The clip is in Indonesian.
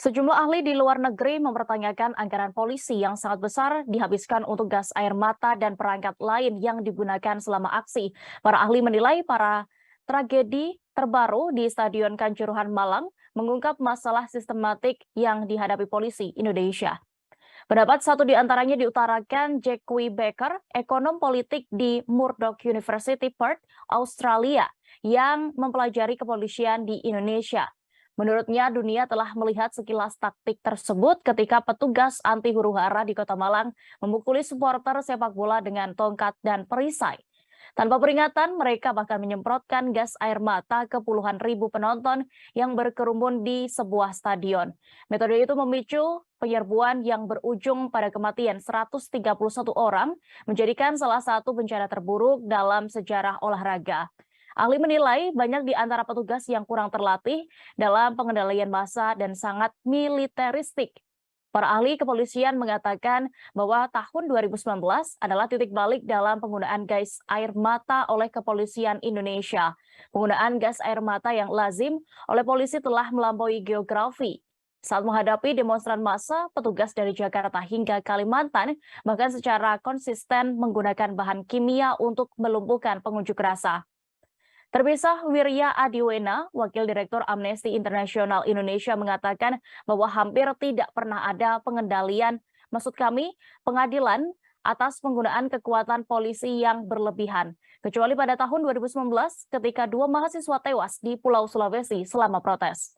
Sejumlah ahli di luar negeri mempertanyakan anggaran polisi yang sangat besar dihabiskan untuk gas air mata dan perangkat lain yang digunakan selama aksi. Para ahli menilai tragedi terbaru di Stadion Kanjuruhan Malang mengungkap masalah sistematik yang dihadapi polisi Indonesia. Pendapat satu di antaranya diutarakan Jackie Becker, ekonom politik di Murdoch University Perth, Australia, yang mempelajari kepolisian di Indonesia. Menurutnya, dunia telah melihat sekilas taktik tersebut ketika petugas anti huru-hara di Kota Malang memukuli supporter sepak bola dengan tongkat dan perisai. Tanpa peringatan, mereka bahkan menyemprotkan gas air mata ke puluhan ribu penonton yang berkerumun di sebuah stadion. Metode itu memicu penyerbuan yang berujung pada kematian 131 orang, menjadikan salah satu bencana terburuk dalam sejarah olahraga. Ahli menilai banyak di antara petugas yang kurang terlatih dalam pengendalian massa dan sangat militeristik. Para ahli kepolisian mengatakan bahwa tahun 2019 adalah titik balik dalam penggunaan gas air mata oleh kepolisian Indonesia. Penggunaan gas air mata yang lazim oleh polisi telah melampaui geografi. Saat menghadapi demonstran massa, petugas dari Jakarta hingga Kalimantan bahkan secara konsisten menggunakan bahan kimia untuk melumpuhkan pengunjuk rasa. Terpisah Wirya Adiwena, Wakil Direktur Amnesty International Indonesia mengatakan bahwa hampir tidak pernah ada pengadilan atas penggunaan kekuatan polisi yang berlebihan. Kecuali pada tahun 2019 ketika dua mahasiswa tewas di Pulau Sulawesi selama protes.